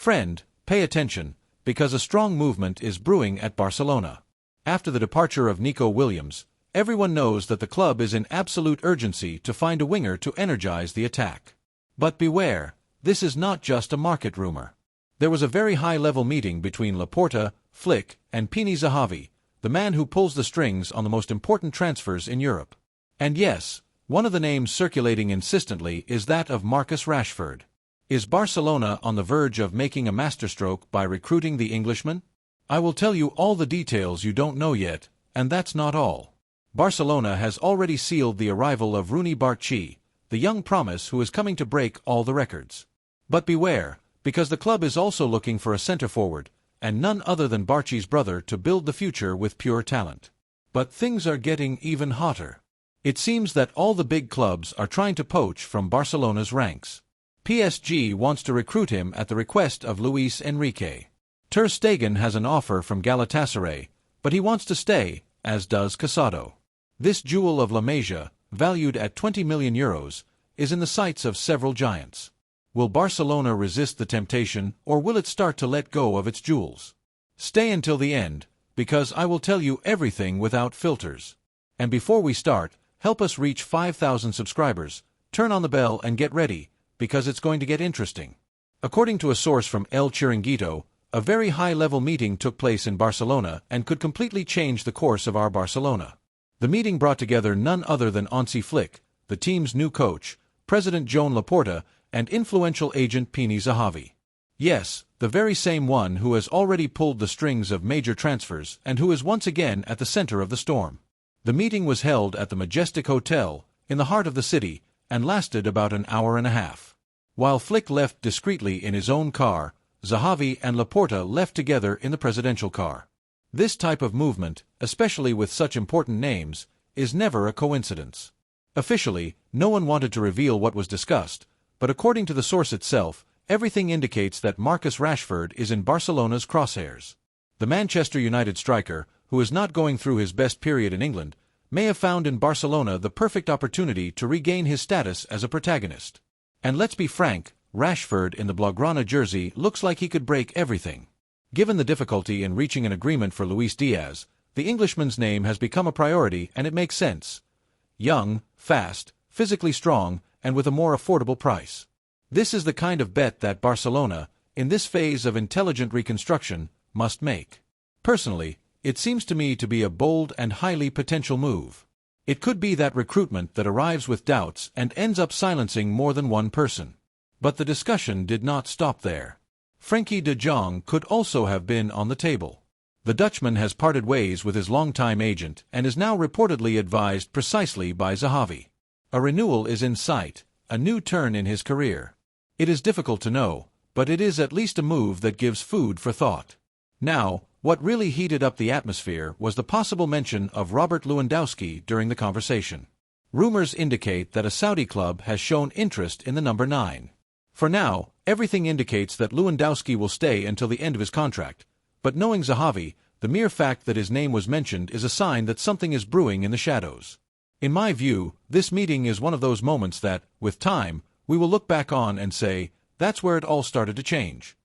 Friend, pay attention, because a strong movement is brewing at Barcelona. After the departure of Nico Williams, everyone knows that the club is in absolute urgency to find a winger to energize the attack. But beware, this is not just a market rumor. There was a very high-level meeting between Laporta, Flick, and Pini Zahavi, the man who pulls the strings on the most important transfers in Europe. And yes, one of the names circulating insistently is that of Marcus Rashford. Is Barcelona on the verge of making a masterstroke by recruiting the Englishman? I will tell you all the details you don't know yet, and that's not all. Barcelona has already sealed the arrival of Roony Bardghji, the young promise who is coming to break all the records. But beware, because the club is also looking for a centre-forward, and none other than Bardghji's brother to build the future with pure talent. But things are getting even hotter. It seems that all the big clubs are trying to poach from Barcelona's ranks. PSG wants to recruit him at the request of Luis Enrique. Ter Stegen has an offer from Galatasaray, but he wants to stay, as does Casadó. This jewel of La Masia, valued at €20 million, is in the sights of several giants. Will Barcelona resist the temptation, or will it start to let go of its jewels? Stay until the end, because I will tell you everything without filters. And before we start, help us reach 5,000 subscribers, turn on the bell and get ready, because it's going to get interesting. According to a source from El Chiringuito, a very high-level meeting took place in Barcelona and could completely change the course of our Barcelona. The meeting brought together none other than Hansi Flick, the team's new coach, President Joan Laporta, and influential agent Pini Zahavi. Yes, the very same one who has already pulled the strings of major transfers and who is once again at the center of the storm. The meeting was held at the Majestic Hotel, in the heart of the city, and lasted about an hour and a half. While Flick left discreetly in his own car, Zahavi and Laporta left together in the presidential car. This type of movement, especially with such important names, is never a coincidence. Officially, no one wanted to reveal what was discussed, but according to the source itself, everything indicates that Marcus Rashford is in Barcelona's crosshairs. The Manchester United striker, who is not going through his best period in England, may have found in Barcelona the perfect opportunity to regain his status as a protagonist. And let's be frank, Rashford in the Blaugrana jersey looks like he could break everything. Given the difficulty in reaching an agreement for Luis Diaz, the Englishman's name has become a priority, and it makes sense. Young, fast, physically strong, and with a more affordable price. This is the kind of bet that Barcelona, in this phase of intelligent reconstruction, must make. Personally, it seems to me to be a bold and highly potential move. It could be that recruitment that arrives with doubts and ends up silencing more than one person. But the discussion did not stop there. Frenkie de Jong could also have been on the table. The Dutchman has parted ways with his longtime agent and is now reportedly advised precisely by Zahavi. A renewal is in sight, a new turn in his career. It is difficult to know, but it is at least a move that gives food for thought. Now, what really heated up the atmosphere was the possible mention of Robert Lewandowski during the conversation. Rumors indicate that a Saudi club has shown interest in the number 9. For now, everything indicates that Lewandowski will stay until the end of his contract, but knowing Zahavi, the mere fact that his name was mentioned is a sign that something is brewing in the shadows. In my view, this meeting is one of those moments that, with time, we will look back on and say, that's where it all started to change.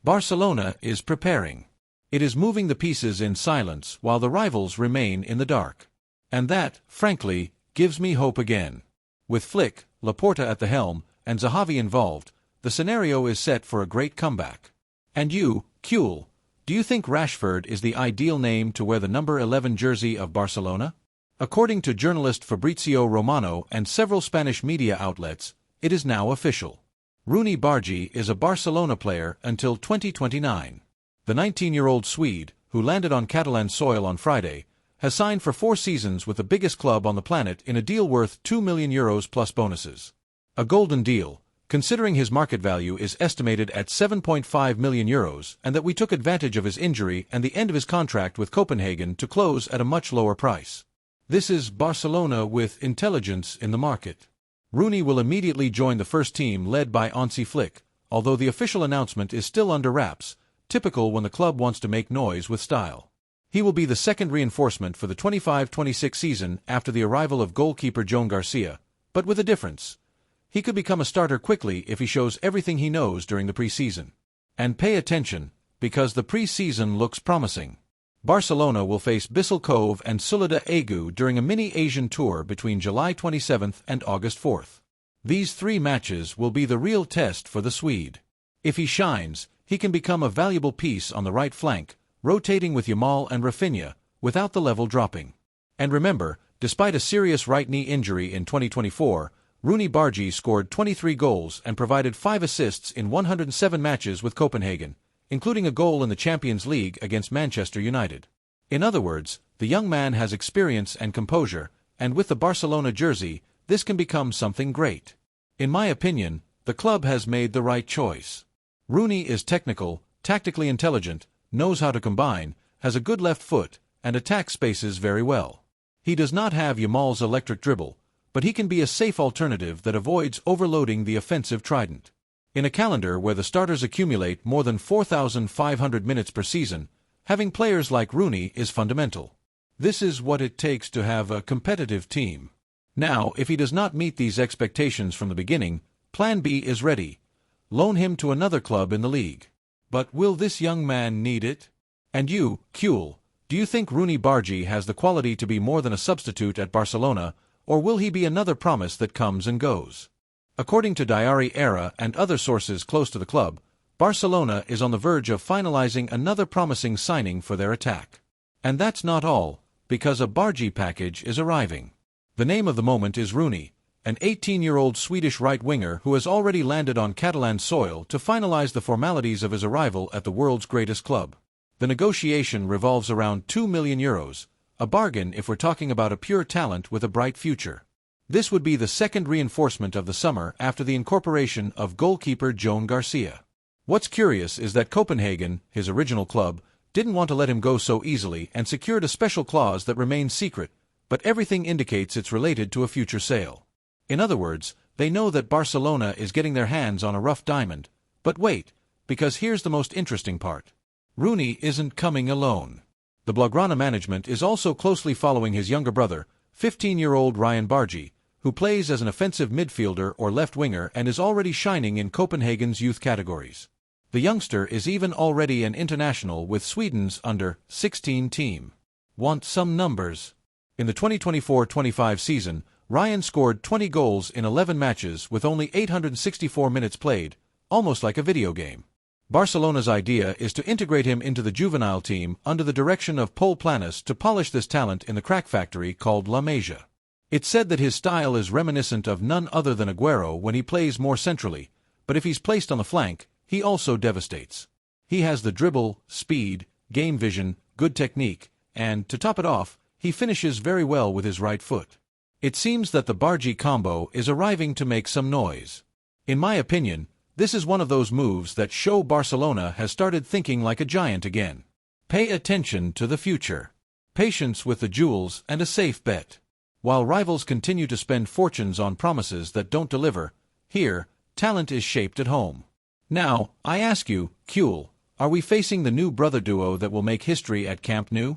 Barcelona is preparing. It is moving the pieces in silence while the rivals remain in the dark. And that, frankly, gives me hope again. With Flick, Laporta at the helm, and Zahavi involved, the scenario is set for a great comeback. And you, Kuhl, do you think Rashford is the ideal name to wear the number 11 jersey of Barcelona? According to journalist Fabrizio Romano and several Spanish media outlets, it is now official. Roony Bardghji is a Barcelona player until 2029. The 19-year-old Swede, who landed on Catalan soil on Friday, has signed for 4 seasons with the biggest club on the planet in a deal worth €2 million plus bonuses. A golden deal, considering his market value is estimated at €7.5 million and that we took advantage of his injury and the end of his contract with Copenhagen to close at a much lower price. This is Barcelona with intelligence in the market. Roony will immediately join the first team led by Hansi Flick, although the official announcement is still under wraps, typical when the club wants to make noise with style. He will be the second reinforcement for the 25-26 season after the arrival of goalkeeper Joan Garcia, but with a difference. He could become a starter quickly if he shows everything he knows during the preseason. And pay attention, because the pre-season looks promising. Barcelona will face Bissell Kobe and Soledad Agu during a mini-Asian tour between July 27th and August 4th. These 3 matches will be the real test for the Swede. If he shines, he can become a valuable piece on the right flank, rotating with Yamal and Rafinha, without the level dropping. And remember, despite a serious right knee injury in 2024, Roony Bardghji scored 23 goals and provided 5 assists in 107 matches with Copenhagen, including a goal in the Champions League against Manchester United. In other words, the young man has experience and composure, and with the Barcelona jersey, this can become something great. In my opinion, the club has made the right choice. Roony is technical, tactically intelligent, knows how to combine, has a good left foot, and attacks spaces very well. He does not have Yamal's electric dribble, but he can be a safe alternative that avoids overloading the offensive trident. In a calendar where the starters accumulate more than 4,500 minutes per season, having players like Roony is fundamental. This is what it takes to have a competitive team. Now, if he does not meet these expectations from the beginning, Plan B is ready. Loan him to another club in the league. But will this young man need it? And you, Kuhl, do you think Roony Bardghji has the quality to be more than a substitute at Barcelona, or will he be another promise that comes and goes? According to Diary Era and other sources close to the club, Barcelona is on the verge of finalizing another promising signing for their attack. And that's not all, because a Bardghji package is arriving. The name of the moment is Roony, an 18-year-old Swedish right-winger who has already landed on Catalan soil to finalize the formalities of his arrival at the world's greatest club. The negotiation revolves around €2 million, a bargain if we're talking about a pure talent with a bright future. This would be the second reinforcement of the summer after the incorporation of goalkeeper Joan Garcia. What's curious is that Copenhagen, his original club, didn't want to let him go so easily and secured a special clause that remains secret, but everything indicates it's related to a future sale. In other words, they know that Barcelona is getting their hands on a rough diamond. But wait, because here's the most interesting part. Roony isn't coming alone. The Blaugrana management is also closely following his younger brother, 15-year-old Roony Bardghji, who plays as an offensive midfielder or left winger and is already shining in Copenhagen's youth categories. The youngster is even already an international with Sweden's under-16 team. Want some numbers? In the 2024-25 season, Ryan scored 20 goals in 11 matches with only 864 minutes played, almost like a video game. Barcelona's idea is to integrate him into the juvenile team under the direction of Pol Planas to polish this talent in the crack factory called LAMINE. It's said that his style is reminiscent of none other than Aguero when he plays more centrally, but if he's placed on the flank, he also devastates. He has the dribble, speed, game vision, good technique, and, to top it off, he finishes very well with his right foot. It seems that the Bardghji combo is arriving to make some noise. In my opinion, this is one of those moves that show Barcelona has started thinking like a giant again. Pay attention to the future. Patience with the jewels and a safe bet. While rivals continue to spend fortunes on promises that don't deliver, here, talent is shaped at home. Now, I ask you, Kuhl, are we facing the new brother duo that will make history at Camp Nou?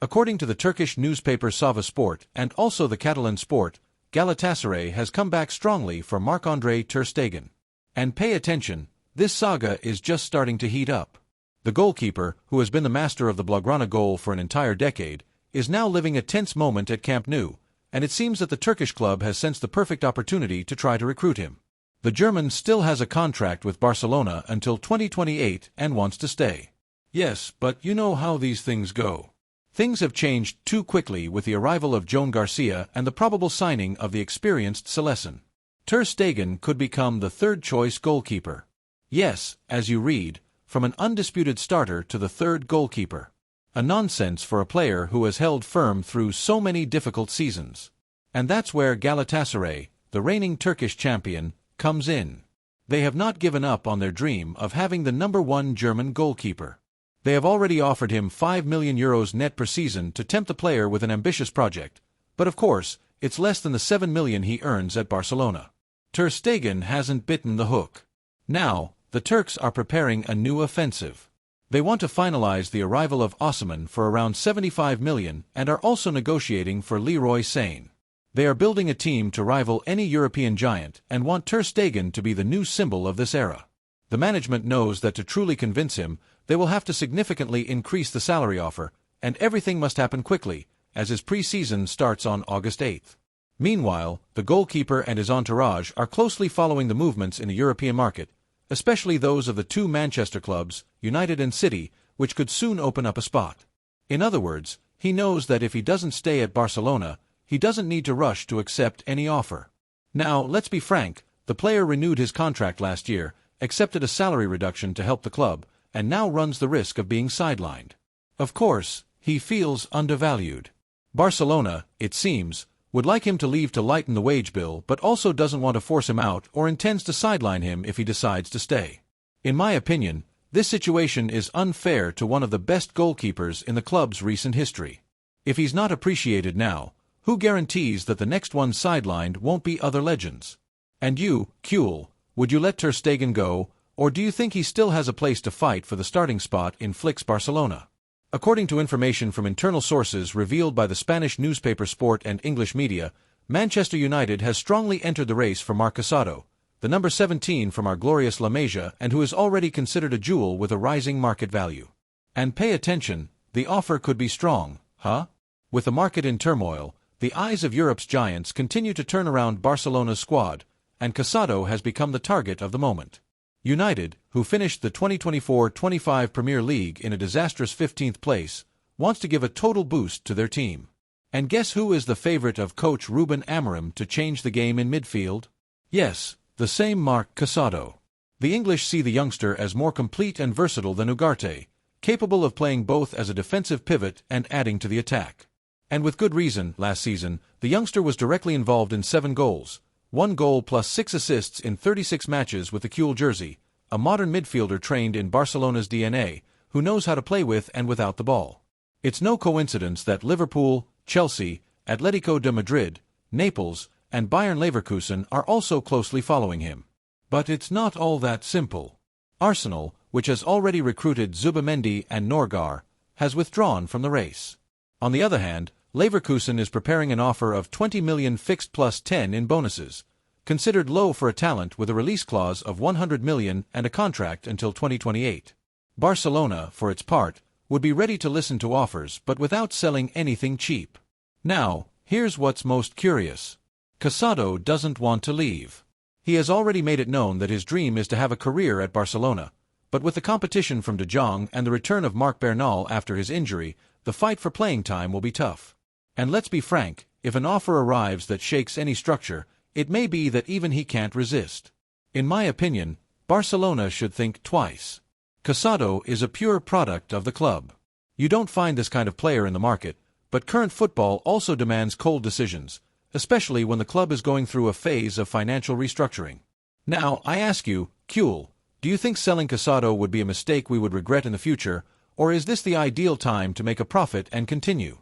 According to the Turkish newspaper Sava Sport and also the Catalan Sport, Galatasaray has come back strongly for Marc-André Ter Stegen. And pay attention, this saga is just starting to heat up. The goalkeeper, who has been the master of the Blaugrana goal for an entire decade, is now living a tense moment at Camp Nou, and it seems that the Turkish club has sensed the perfect opportunity to try to recruit him. The German still has a contract with Barcelona until 2028 and wants to stay. Yes, but you know how these things go. Things have changed too quickly with the arrival of Joan Garcia and the probable signing of the experienced Celesin. Ter Stegen could become the third-choice goalkeeper. Yes, as you read, from an undisputed starter to the third goalkeeper. A nonsense for a player who has held firm through so many difficult seasons. And that's where Galatasaray, the reigning Turkish champion, comes in. They have not given up on their dream of having the #1 German goalkeeper. They have already offered him €5 million net per season to tempt the player with an ambitious project, but of course, it's less than the €7 million he earns at Barcelona. Ter Stegen hasn't bitten the hook. Now, the Turks are preparing a new offensive. They want to finalize the arrival of Osimhen for around €75 million and are also negotiating for Leroy Sane. They are building a team to rival any European giant and want Ter Stegen to be the new symbol of this era. The management knows that to truly convince him, they will have to significantly increase the salary offer, and everything must happen quickly, as his pre-season starts on August 8th. Meanwhile, the goalkeeper and his entourage are closely following the movements in the European market, especially those of the two Manchester clubs, United and City, which could soon open up a spot. In other words, he knows that if he doesn't stay at Barcelona, he doesn't need to rush to accept any offer. Now, let's be frank, the player renewed his contract last year, accepted a salary reduction to help the club, and now runs the risk of being sidelined. Of course, he feels undervalued. Barcelona, it seems, would like him to leave to lighten the wage bill, but also doesn't want to force him out or intends to sideline him if he decides to stay. In my opinion, this situation is unfair to one of the best goalkeepers in the club's recent history. If he's not appreciated now, who guarantees that the next one sidelined won't be other legends? And you, Kuhl, would you let Ter Stegen go, or do you think he still has a place to fight for the starting spot in Flick's Barcelona? According to information from internal sources revealed by the Spanish newspaper Sport and English media, Manchester United has strongly entered the race for Marc Casadó, the number 17 from our glorious La Masia and who is already considered a jewel with a rising market value. And pay attention, the offer could be strong, huh? With the market in turmoil, the eyes of Europe's giants continue to turn around Barcelona's squad, and Casadó has become the target of the moment. United, who finished the 2024-25 Premier League in a disastrous 15th place, wants to give a total boost to their team. And guess who is the favorite of coach Ruben Amorim to change the game in midfield? Yes, the same Marc Casadó. The English see the youngster as more complete and versatile than Ugarte, capable of playing both as a defensive pivot and adding to the attack. And with good reason. Last season, the youngster was directly involved in 7 goals, 1 goal plus 6 assists in 36 matches with the Kuhl jersey, a modern midfielder trained in Barcelona's DNA, who knows how to play with and without the ball. It's no coincidence that Liverpool, Chelsea, Atletico de Madrid, Naples, and Bayern Leverkusen are also closely following him. But it's not all that simple. Arsenal, which has already recruited Zubimendi and Norgard, has withdrawn from the race. On the other hand, Leverkusen is preparing an offer of 20 million fixed plus 10 in bonuses, considered low for a talent with a release clause of 100 million and a contract until 2028. Barcelona, for its part, would be ready to listen to offers but without selling anything cheap. Now, here's what's most curious. Casadó doesn't want to leave. He has already made it known that his dream is to have a career at Barcelona, but with the competition from De Jong and the return of Marc Bernal after his injury, the fight for playing time will be tough. And let's be frank, if an offer arrives that shakes any structure, it may be that even he can't resist. In my opinion, Barcelona should think twice. Casadó is a pure product of the club. You don't find this kind of player in the market, but current football also demands cold decisions, especially when the club is going through a phase of financial restructuring. Now, I ask you, Kuhl, do you think selling Casadó would be a mistake we would regret in the future, or is this the ideal time to make a profit and continue?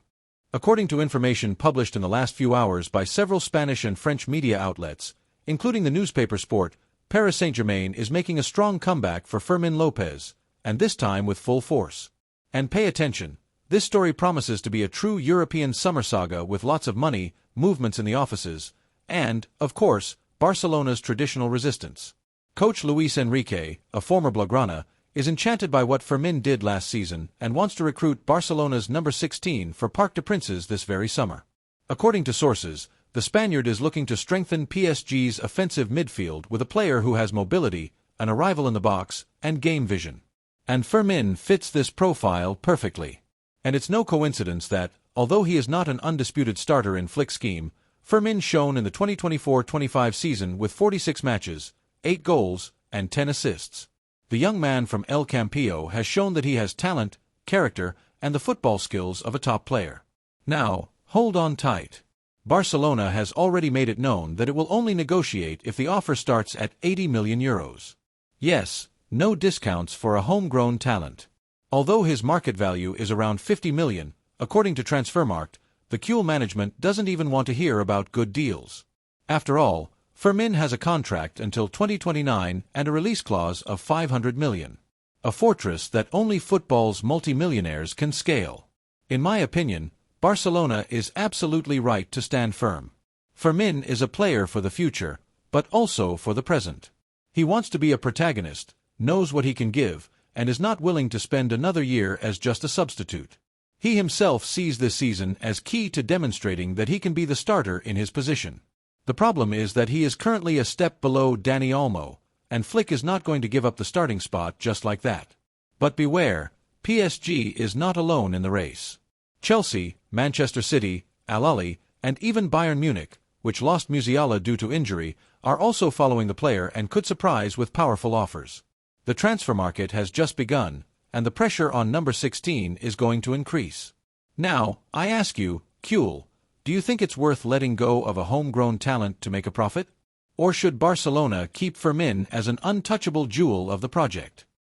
According to information published in the last few hours by several Spanish and French media outlets, including the newspaper Sport, Paris Saint-Germain is making a strong comeback for Fermín López, and this time with full force. And pay attention, this story promises to be a true European summer saga with lots of money, movements in the offices, and, of course, Barcelona's traditional resistance. Coach Luis Enrique, a former Blaugrana, is enchanted by what Fermín did last season and wants to recruit Barcelona's number 16 for Parc des Princes this very summer. According to sources, the Spaniard is looking to strengthen PSG's offensive midfield with a player who has mobility, an arrival in the box, and game vision. And Fermín fits this profile perfectly. And it's no coincidence that, although he is not an undisputed starter in Flick's scheme, Fermín shone in the 2024-25 season with 46 matches, 8 goals, and 10 assists. The young man from El Campillo has shown that he has talent, character, and the football skills of a top player. Now, hold on tight. Barcelona has already made it known that it will only negotiate if the offer starts at 80 million euros. Yes, no discounts for a homegrown talent. Although his market value is around 50 million, according to Transfermarkt, the Kuhl management doesn't even want to hear about good deals. After all, Fermín has a contract until 2029 and a release clause of 500 million. A fortress that only football's multimillionaires can scale. In my opinion, Barcelona is absolutely right to stand firm. Fermín is a player for the future, but also for the present. He wants to be a protagonist, knows what he can give, and is not willing to spend another year as just a substitute. He himself sees this season as key to demonstrating that he can be the starter in his position. The problem is that he is currently a step below Dani Olmo, and Flick is not going to give up the starting spot just like that. But beware, PSG is not alone in the race. Chelsea, Manchester City, Al Ahly, and even Bayern Munich, which lost Musiala due to injury, are also following the player and could surprise with powerful offers. The transfer market has just begun, and the pressure on number 16 is going to increase. Now, I ask you, Kuhl, do you think it's worth letting go of a homegrown talent to make a profit? Or should Barcelona keep Fermín as an untouchable jewel of the project?